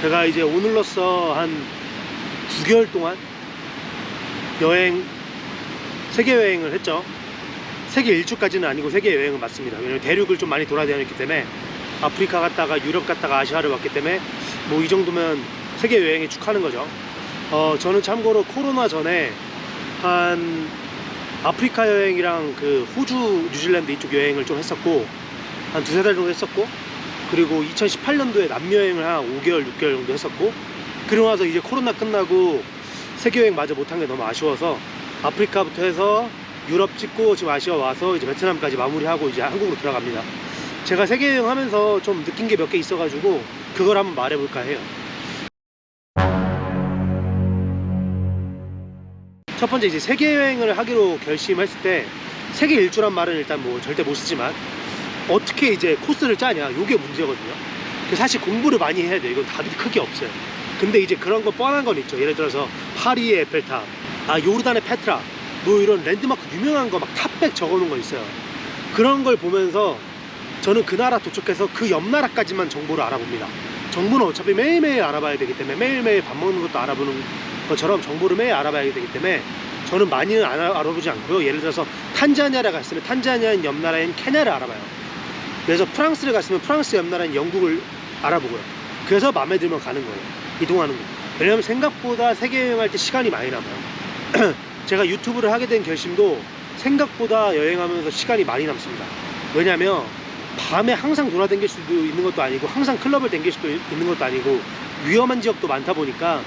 제가 이제 오늘로써 한 9개월 동안 세계 여행을 했죠. 세계 일주까지는 아니고 세계 여행은 맞습니다. 왜냐면 대륙을 좀 많이 돌아다녔기 때문에 아프리카 갔다가 유럽 갔다가 아시아를 왔기 때문에 뭐 이 정도면 세계 여행에 축하하는 거죠. 저는 참고로 코로나 전에 한 아프리카 여행이랑 그 호주, 뉴질랜드 이쪽 여행을 좀 했었고 한 2~3달 정도 했었고, 그리고 2018년도에 남미 여행을 한 5개월, 6개월 정도 했었고, 그러고 나서 이제 코로나 끝나고 세계 여행 마저 못한 게 너무 아쉬워서 아프리카부터 해서 유럽 찍고 지금 아시아 와서 이제 베트남까지 마무리하고 이제 한국으로 들어갑니다. 제가 세계 여행 하면서 좀 느낀 게 몇 개 있어가지고 그걸 한번 말해볼까 해요. 첫 번째, 이제 세계 여행을 하기로 결심했을 때 세계 일주란 말은 일단 뭐 절대 못 쓰지만 어떻게 이제 코스를 짜냐, 요게 문제거든요. 사실 공부를 많이 해야 돼요. 이건 답이 크게 없어요. 근데 이제 그런 거 뻔한 건 있죠. 예를 들어서 파리의 에펠탑, 요르단의 페트라, 뭐 이런 랜드마크 유명한 거 막 탑백 적어놓은 거 있어요. 그런 걸 보면서 저는 그 나라 도착해서 그 옆 나라까지만 정보를 알아봅니다. 정보는 어차피 매일매일 알아봐야 되기 때문에, 매일매일 밥 먹는 것도 알아보는 것처럼 정보를 매일 알아봐야 되기 때문에 저는 많이는 알아보지 않고요. 예를 들어서 탄자니아를 갔으면 탄자니아 옆 나라인 케냐를 알아봐요. 그래서 프랑스를 갔으면 프랑스 옆 나라인 영국을 알아보고요. 그래서 마음에 들면 가는 거예요. 이동하는 거. 왜냐면 생각보다 세계 여행할 때 시간이 많이 남아요. 제가 유튜브를 하게 된 결심도 생각보다 여행하면서 시간이 많이 남습니다. 왜냐면 밤에 항상 돌아다닐 수도 있는 것도 아니고, 항상 클럽을 다닐 수도 있는 것도 아니고, 위험한 지역도 많다 보니까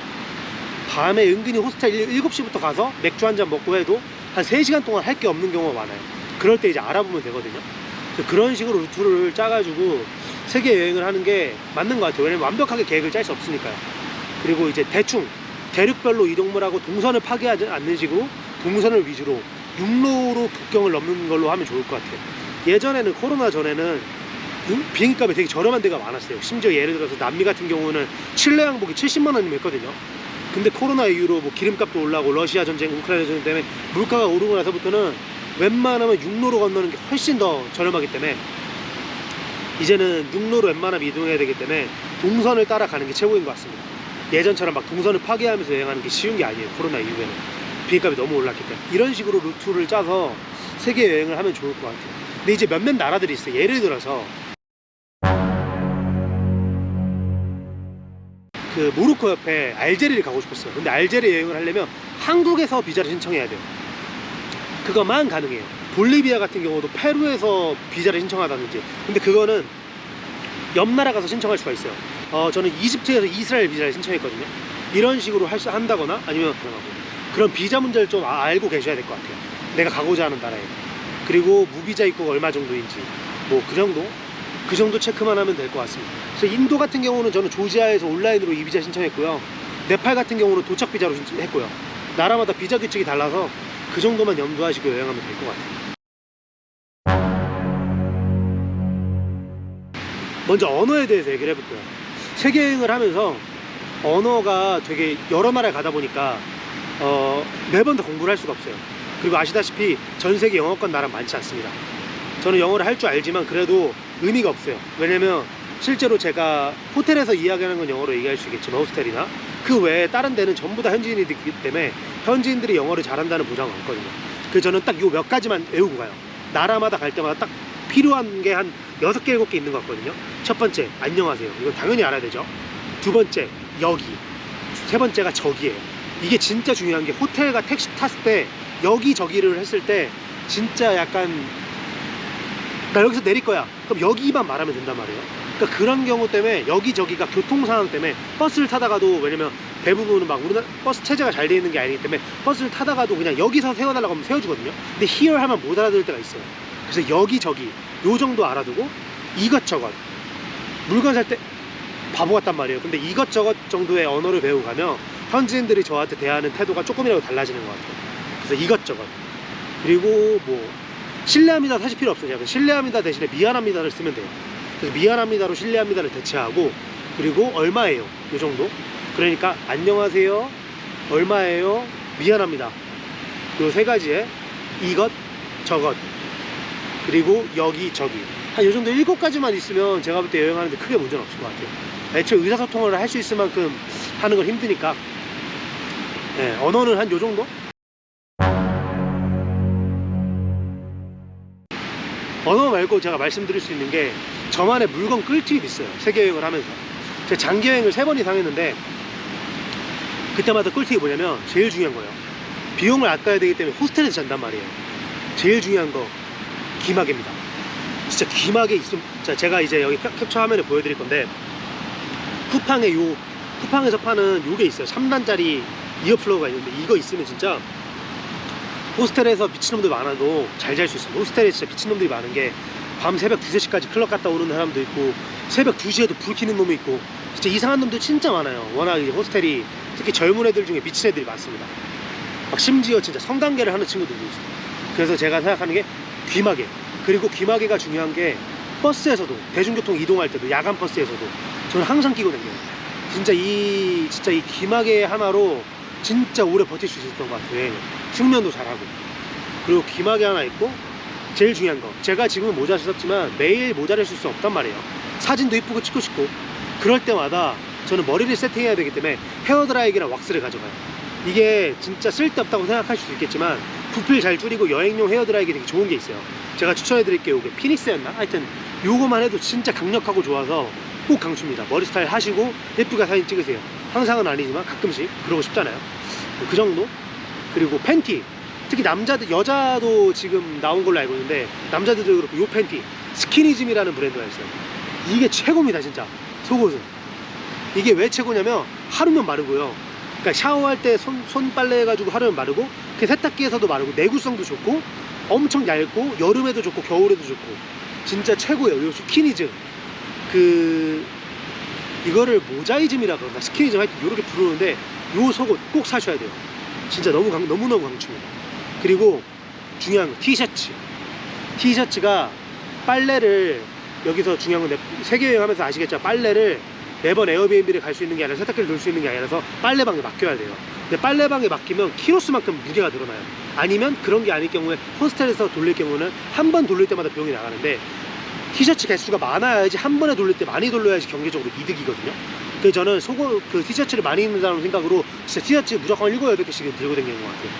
밤에 은근히 호스텔 7시부터 가서 맥주 한잔 먹고 해도 한 3시간 동안 할 게 없는 경우가 많아요. 그럴 때 이제 알아보면 되거든요. 그런 식으로 루트를 짜가지고 세계 여행을 하는 게 맞는 것 같아요. 왜냐면 완벽하게 계획을 짤 수 없으니까요. 그리고 이제 대충 대륙별로 이동을 하고 동선을 파괴하지 않는 식으로 동선을 위주로 육로로 국경을 넘는 걸로 하면 좋을 것 같아요. 예전에는, 코로나 전에는 비행기값이 되게 저렴한 데가 많았어요. 심지어 예를 들어서 남미 같은 경우는 칠레 항복이 70만 원이면 했거든요. 근데 코로나 이후로 뭐 기름값도 올라가고 러시아 전쟁, 우크라이나 전쟁 때문에 물가가 오르고 나서부터는 웬만하면 육로로 건너는 게 훨씬 더 저렴하기 때문에 이제는 육로로 웬만하면 이동해야 되기 때문에 동선을 따라가는 게 최고인 것 같습니다. 예전처럼 막 동선을 파괴하면서 여행하는 게 쉬운 게 아니에요. 코로나 이후에는 비행값이 너무 올랐기 때문에. 이런 식으로 루트를 짜서 세계 여행을 하면 좋을 것 같아요. 근데 이제 몇몇 나라들이 있어요. 예를 들어서 그 모로코 옆에 알제리를 가고 싶었어요. 근데 알제리 여행을 하려면 한국에서 비자를 신청해야 돼요. 그거만 가능해요. 볼리비아 같은 경우도 페루에서 비자를 신청하다든지. 근데 그거는 옆 나라 가서 신청할 수가 있어요. 저는 이집트에서 이스라엘 비자를 신청했거든요. 이런 식으로 한다거나 아니면 그런 비자 문제를 좀 알고 계셔야 될 것 같아요. 내가 가고자 하는 나라에. 그리고 무비자 입국 얼마 정도인지, 뭐 그 정도 체크만 하면 될 것 같습니다. 그래서 인도 같은 경우는 저는 조지아에서 온라인으로 이 비자 신청했고요. 네팔 같은 경우는 도착 비자로 신청했고요. 나라마다 비자 규칙이 달라서 그 정도만 염두하시고 여행하면 될 것 같아요. 먼저 언어에 대해서 얘기를 해볼게요. 세계 여행을 하면서 언어가 되게 여러 나라에 가다 보니까 매번 다 공부를 할 수가 없어요. 그리고 아시다시피 전 세계 영어권 나라 많지 않습니다. 저는 영어를 할 줄 알지만 그래도 의미가 없어요. 왜냐면 실제로 제가 호텔에서 이야기하는 건 영어로 얘기할 수 있겠지만, 호스텔이나 그 외에 다른 데는 전부 다 현지인이기 때문에 현지인들이 영어를 잘한다는 보장은 없거든요. 그래서 저는 딱 요 몇 가지만 외우고 가요. 나라마다 갈 때마다 딱 필요한 게 한 6개, 7개 있는 것 같거든요. 첫 번째, 안녕하세요. 이건 당연히 알아야 되죠. 두 번째, 여기. 세 번째가 저기예요. 이게 진짜 중요한 게, 호텔과 택시 탔을 때 여기저기를 했을 때 진짜 약간 나 여기서 내릴 거야, 그럼 여기만 말하면 된단 말이에요. 그러니까 그런 경우 때문에 여기저기가 교통 상황 때문에 버스를 타다가도, 왜냐면 대부분은 막 우리나라 버스 체제가 잘 되어 있는 게 아니기 때문에 버스를 타다가도 그냥 여기서 세워달라고 하면 세워주거든요. 근데 here 하면 못 알아들을 때가 있어요. 그래서 여기저기 요 정도 알아두고 이것저것 물건 살 때 바보 같단 말이에요. 근데 이것저것 정도의 언어를 배우고 가면 현지인들이 저한테 대하는 태도가 조금이라도 달라지는 것 같아요. 그래서 이것저것, 그리고 뭐 실례합니다 사실 필요 없어요. 제가 실례합니다 대신에 미안합니다를 쓰면 돼요. 그래서 미안합니다로 실례합니다를 대체하고, 그리고 얼마예요, 이 정도. 그러니까 안녕하세요, 얼마예요, 미안합니다, 요 세 가지에 이것 저것 그리고 여기 저기 한 요 정도 7가지만 있으면 제가 볼 때 여행하는데 크게 문제는 없을 것 같아요. 애초에 의사소통을 할 수 있을 만큼 하는 건 힘드니까. 네, 언어는 한 요 정도? 언어 말고 제가 말씀드릴 수 있는 게 저만의 물건 꿀팁이 있어요. 세계여행을 하면서 제가 장기여행을 3번 이상 했는데 그때마다 꿀팁이 뭐냐면, 제일 중요한 거예요. 비용을 아껴야 되기 때문에 호스텔에서 잔단 말이에요. 제일 중요한 거 귀마개입니다. 진짜 귀마개 있으면, 제가 이제 여기 캡처 화면에 보여드릴 건데, 쿠팡에서 파는 요게 있어요. 3단짜리 이어플러그가 있는데 이거 있으면 진짜 호스텔에서 미친놈들 많아도 잘 잘 수 있습니다. 호스텔에 진짜 미친놈들이 많은 게, 밤 새벽 2, 3시까지 클럽 갔다 오는 사람도 있고, 새벽 2시에도 불 켜는 놈이 있고, 진짜 이상한 놈들 진짜 많아요. 워낙 이제 호스텔이 특히 젊은 애들 중에 미친 애들이 많습니다. 막 심지어 진짜 성관계를 하는 친구들도 있어요. 그래서 제가 생각하는 게 귀마개. 그리고 귀마개가 중요한 게, 버스에서도, 대중교통 이동할 때도, 야간 버스에서도 저는 항상 끼고 다녀요. 진짜 이 귀마개 하나로 진짜 오래 버틸 수 있었던 것 같아요. 숙면도 잘하고. 그리고 귀마개 하나 있고, 제일 중요한 거, 제가 지금은 모자 썼지만 매일 모자를 쓸 수 없단 말이에요. 사진도 이쁘고 찍고 싶고, 그럴 때마다 저는 머리를 세팅해야 되기 때문에 헤어드라이기랑 왁스를 가져가요. 이게 진짜 쓸데없다고 생각하실 수 있겠지만 부피를 잘 줄이고 여행용 헤어드라이기 되게 좋은 게 있어요. 제가 추천해 드릴게요. 이게 피닉스였나? 하여튼 요거만 해도 진짜 강력하고 좋아서 꼭 강추입니다. 머리 스타일 하시고 예쁘게 사진 찍으세요. 항상은 아니지만 가끔씩 그러고 싶잖아요. 그 정도? 그리고 팬티, 특히 남자들, 여자도 지금 나온 걸로 알고 있는데 남자들도 그렇고, 요 팬티 스키니즘이라는 브랜드가 있어요. 이게 최고입니다. 진짜 속옷은. 이게 왜 최고냐면 하루면 마르고요. 그러니까 샤워할 때 손 빨래 해가지고 하루면 마르고, 그 세탁기에서도 마르고, 내구성도 좋고, 엄청 얇고, 여름에도 좋고 겨울에도 좋고, 진짜 최고예요. 요 스키니즘, 이거를 모자이즘이라 그런다, 스키니즘, 하여튼 요렇게 부르는데, 요 속옷 꼭 사셔야 돼요. 진짜 너무너무 강추입니다. 그리고 중요한 거, 티셔츠가 빨래를, 여기서 중요한 건데, 세계여행 하면서 아시겠죠? 빨래를 매번 에어비앤비를 갈 수 있는 게 아니라, 세탁기를 돌 수 있는 게 아니라서 빨래방에 맡겨야 돼요. 근데 빨래방에 맡기면 키로수만큼 무게가 늘어나요. 아니면 그런 게 아닐 경우에 호스텔에서 돌릴 경우는 한 번 돌릴 때마다 비용이 나가는데, 티셔츠 개수가 많아야지, 한 번에 돌릴 때 많이 돌려야지 경제적으로 이득이거든요. 그래서 저는 티셔츠를 많이 입는 사람 생각으로 진짜 티셔츠 무조건 7, 8개씩 들고 다니는 것 같아요.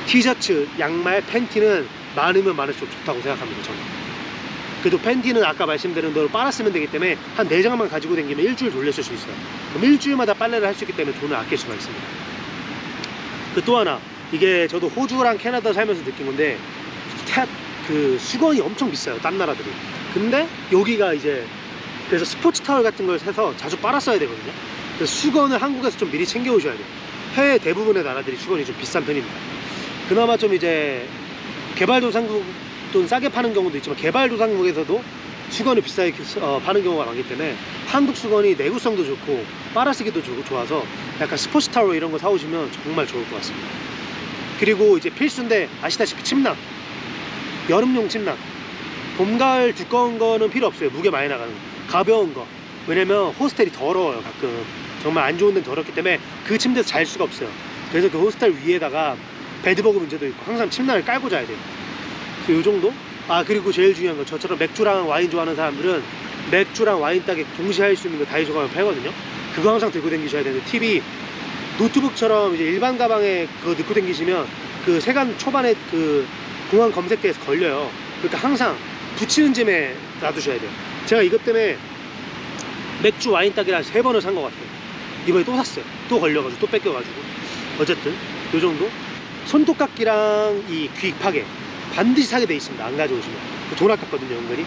티셔츠, 양말, 팬티는 많으면 많을수록 좋다고 생각합니다. 저는. 그래도 팬티는 아까 말씀드린 대로 빨아 쓰면 되기 때문에 한 4장만 가지고 다니면 일주일 돌렸을 수 있어요. 그럼 일주일마다 빨래를 할 수 있기 때문에 돈을 아낄 수가 있습니다. 또 하나, 이게 저도 호주랑 캐나다 살면서 느낀 건데, 수건이 엄청 비싸요, 딴 나라들이. 근데 여기가 이제, 그래서 스포츠 타월 같은 걸 사서 자주 빨아 써야 되거든요. 그래서 수건을 한국에서 좀 미리 챙겨 오셔야 돼요. 해외 대부분의 나라들이 수건이 좀 비싼 편입니다. 그나마 좀 이제 개발도상국 돈 싸게 파는 경우도 있지만, 개발도상국에서도 수건을 비싸게 파는 경우가 많기 때문에 한국 수건이 내구성도 좋고 빨아쓰기도 좋아서 약간 스포츠 타월 이런 거 사오시면 정말 좋을 것 같습니다. 그리고 이제 필수인데, 아시다시피 침낭, 여름용 침낭. 봄, 가을 두꺼운 거는 필요 없어요. 무게 많이 나가는 거, 가벼운 거. 왜냐면 호스텔이 더러워요. 가끔 정말 안 좋은 데는 더럽기 때문에 그 침대에서 잘 수가 없어요. 그래서 그 호스텔 위에다가 베드버그 문제도 있고 항상 침낭을 깔고 자야 돼요. 요 정도? 그리고 제일 중요한 거, 저처럼 맥주랑 와인 좋아하는 사람들은 맥주랑 와인 따게 동시에 할 수 있는 거 다이소 가면 팔거든요. 그거 항상 들고 다니셔야 되는데, 팁이 노트북처럼 이제 일반 가방에 그거 넣고 다니시면 그 세관 초반에 그 공항 검색대에서 걸려요. 그러니까 항상 붙이는 짐에 놔두셔야 돼요. 제가 이것 때문에 맥주 와인 따기를 한 3번을 산 것 같아요. 이번에 또 샀어요. 또 걸려가지고 또 뺏겨가지고. 어쨌든 요 정도. 손톱깎이랑 이 귀 파개 반드시 사게 돼 있습니다. 안 가져오시면 돈 아깝거든요, 은근히.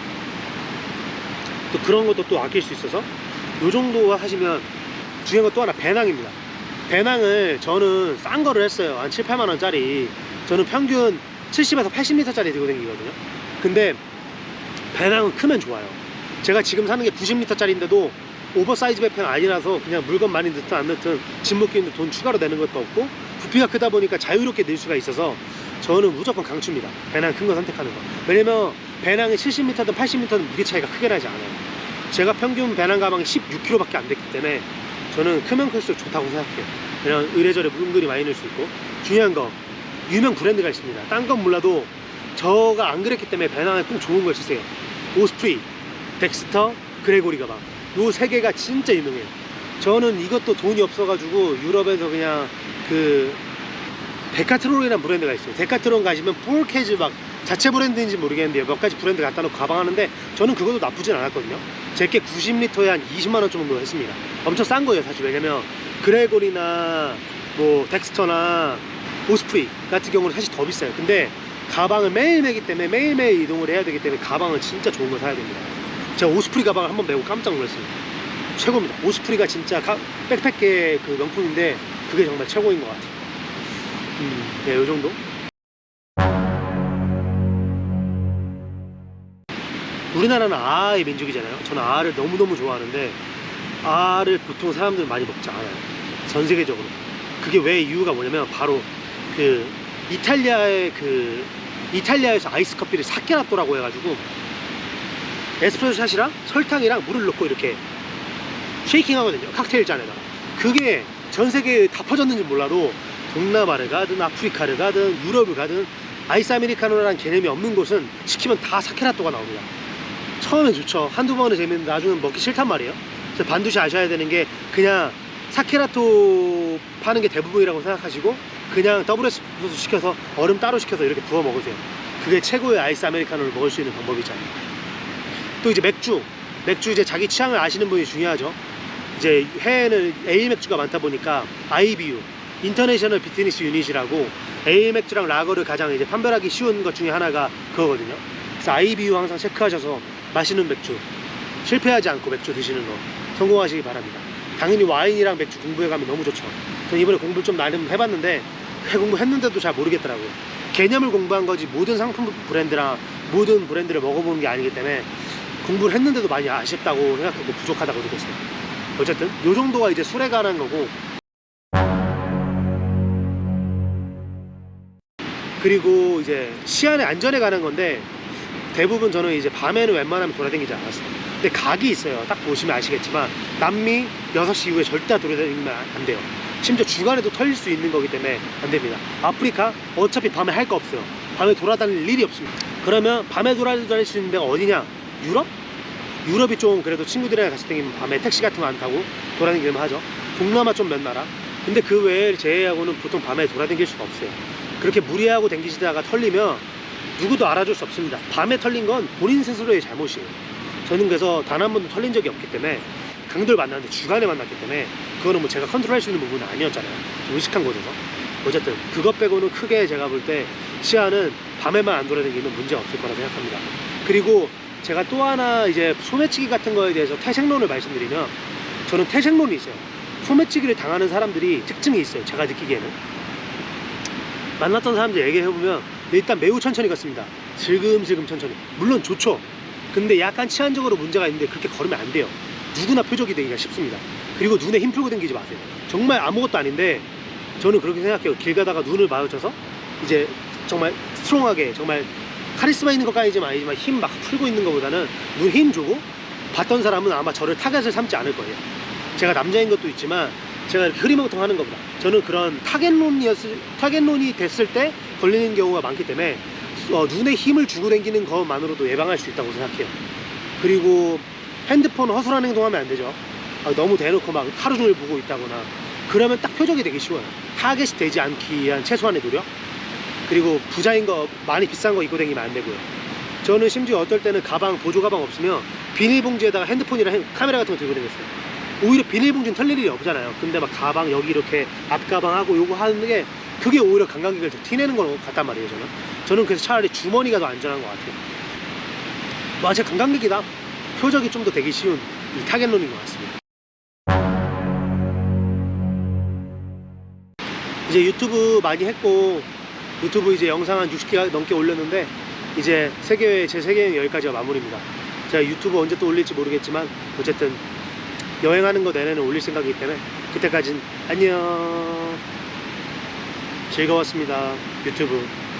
또 그런 것도 또 아낄 수 있어서 요 정도 하시면. 중요한 건 또 하나, 배낭입니다. 배낭을 저는 싼 거를 했어요. 한 7, 8만 원짜리. 저는 평균 70에서 80리터짜리 들고 다니거든요. 근데 배낭은 크면 좋아요. 제가 지금 사는 게 90리터짜리인데도 오버사이즈 배낭 아니라서 그냥 물건 많이 넣든 안 넣든 짐 묶이는데 돈 추가로 내는 것도 없고, 부피가 크다 보니까 자유롭게 늘 수가 있어서 저는 무조건 강추입니다. 배낭 큰 거 선택하는 거. 왜냐면 배낭이 70m든 80m든 무게 차이가 크게 나지 않아요. 제가 평균 배낭 가방이 16kg밖에 안 됐기 때문에 저는 크면 클수록 좋다고 생각해요. 그냥 의뢰저래 은근히 많이 넣을 수 있고. 중요한 거, 유명 브랜드가 있습니다. 딴 건 몰라도 저가 안 그랬기 때문에 배낭에 꼭 좋은 걸 쓰세요. 오스프리, 덱스터, 그레고리 가방. 요 세 개가 진짜 유명해요. 저는 이것도 돈이 없어가지고 유럽에서 그냥 그 데카트론이라는 브랜드가 있어요. 데카트론 가시면 폴케즈 막 자체 브랜드인지 모르겠는데 몇 가지 브랜드 갖다 놓고 가방 하는데 저는 그것도 나쁘진 않았거든요. 제게 90리터에 한 20만원 정도 했습니다. 엄청 싼 거예요 사실. 왜냐면 그레고리나 뭐 덱스터나 오스프리 같은 경우는 사실 더 비싸요. 근데 가방을 매일 매기 때문에 매일매일 이동을 해야 되기 때문에 가방은 진짜 좋은 거 사야 됩니다. 제가 오스프리 가방을 한번 메고 깜짝 놀랐어요. 최고입니다. 오스프리가 진짜 백팩계 그 명품인데 그게 정말 최고인 것 같아요. 네, 요 정도. 우리나라는 아의 민족이잖아요. 저는 아를 너무너무 좋아하는데 아를 보통 사람들은 많이 먹지 않아요. 전 세계적으로. 그게 왜 이유가 뭐냐면 바로 그 이탈리아에서 아이스 커피를 사케라토라고 해가지고 에스프레소 샷이랑 설탕이랑 물을 넣고 이렇게 쉐이킹 하거든요. 칵테일 잔에다가. 그게 전 세계에 다 퍼졌는지 몰라도 동남아를 가든 아프리카를 가든 유럽을 가든 아이스 아메리카노라는 개념이 없는 곳은 시키면 다 사케라토가 나옵니다. 처음엔 좋죠. 한두 번은 재밌는데 나중엔 먹기 싫단 말이에요. 그래서 반드시 아셔야 되는 게 그냥 사케라토 파는 게 대부분이라고 생각하시고 그냥 더블 에스프레소 시켜서 얼음 따로 시켜서 이렇게 부어 먹으세요. 그게 최고의 아이스 아메리카노를 먹을 수 있는 방법이잖아요. 또 이제 맥주 이제 자기 취향을 아시는 분이 중요하죠. 이제 해외는 에일 맥주가 많다 보니까 IBU 인터내셔널 비즈니스 유닛이라고 에일 맥주랑 라거를 가장 이제 판별하기 쉬운 것 중에 하나가 그거거든요. 그래서 IBU 항상 체크하셔서 마시는 맥주, 실패하지 않고 맥주 드시는 거 성공하시기 바랍니다. 당연히 와인이랑 맥주 공부해가면 너무 좋죠. 저는 이번에 공부를 좀 나름 해봤는데 공부했는데도 잘 모르겠더라고요. 개념을 공부한 거지 모든 상품 브랜드랑 모든 브랜드를 먹어보는 게 아니기 때문에 공부를 했는데도 많이 아쉽다고 생각하고 부족하다고 느꼈어요. 어쨌든 요 정도가 이제 술에 관한 거고, 그리고 이제 시안의 안전에 관한 건데 대부분 저는 이제 밤에는 웬만하면 돌아다니지 않았어요. 근데 각이 있어요. 딱 보시면 아시겠지만 남미 6시 이후에 절대 돌아다니면 안 돼요. 심지어 주간에도 털릴 수 있는 거기 때문에 안 됩니다. 아프리카 어차피 밤에 할 거 없어요. 밤에 돌아다닐 일이 없습니다. 그러면 밤에 돌아다닐 수 있는 데가 어디냐? 유럽? 유럽이 좀 그래도 친구들이랑 같이 다니면 밤에 택시 같은 거 안 타고 돌아다니기만 하죠. 동남아 좀 몇 나라. 근데 그 외에 제외하고는 보통 밤에 돌아다닐 수가 없어요. 그렇게 무리하고 다니시다가 털리면 누구도 알아줄 수 없습니다. 밤에 털린 건 본인 스스로의 잘못이에요. 저는 그래서 단 한 번도 털린 적이 없기 때문에, 강도를 만났는데 주간에 만났기 때문에 그거는 뭐 제가 컨트롤할 수 있는 부분은 아니었잖아요. 좀 의식한 곳에서. 어쨌든 그것 빼고는 크게 제가 볼 때 시야는 밤에만 안 돌아다니면 문제가 없을 거라 생각합니다. 그리고 제가 또 하나 이제 소매치기 같은 거에 대해서 태생론을 말씀드리면, 저는 태생론이 있어요. 소매치기를 당하는 사람들이 특징이 있어요. 제가 느끼기에는 만났던 사람들 얘기해보면 일단 매우 천천히 걷습니다. 슬금슬금 천천히. 물론 좋죠. 근데 약간 치안적으로 문제가 있는데 그렇게 걸으면 안 돼요. 누구나 표적이 되기가 쉽습니다. 그리고 눈에 힘 풀고 다니지 마세요. 정말 아무것도 아닌데 저는 그렇게 생각해요. 길 가다가 눈을 마주쳐서 이제 정말 스트롱하게, 정말 카리스마 있는 것까지는 아니지만 힘 막 풀고 있는 것보다는 눈 힘 주고 봤던 사람은 아마 저를 타겟을 삼지 않을 거예요. 제가 남자인 것도 있지만 제가 이렇게 흐리멍텅 하는 것보다 저는 그런 타겟론이 됐을 때 걸리는 경우가 많기 때문에 눈에 힘을 주고 다니는 것만으로도 예방할 수 있다고 생각해요. 그리고 핸드폰 허술한 행동하면 안 되죠. 너무 대놓고 막 하루 종일 보고 있다거나 그러면 딱 표적이 되기 쉬워요. 타겟이 되지 않기 위한 최소한의 노력. 그리고 부자인 거, 많이 비싼 거 입고 다니면 안 되고요. 저는 심지어 어떨 때는 가방, 보조 가방 없으면 비닐봉지에다가 핸드폰이랑 카메라 같은 거 들고 다녔어요. 오히려 비닐봉지는 털릴 일이 없잖아요. 근데 막 가방 여기 이렇게 앞가방하고 요거 하는 게 그게 오히려 관광객을 더 티내는 것 같단 말이에요. 저는 그래서 차라리 주머니가 더 안전한 것 같아요. 와, 제가 관광객이다. 표적이 좀 더 되기 쉬운 이 타겟론인 것 같습니다. 이제 유튜브 많이 했고, 유튜브 이제 영상 한 60개 넘게 올렸는데 이제 제 세계여행 여기까지가 마무리입니다. 제가 유튜브 언제 또 올릴지 모르겠지만 어쨌든 여행하는 거 내내는 올릴 생각이기 때문에 그때까진 안녕. 즐거웠습니다. 유튜브.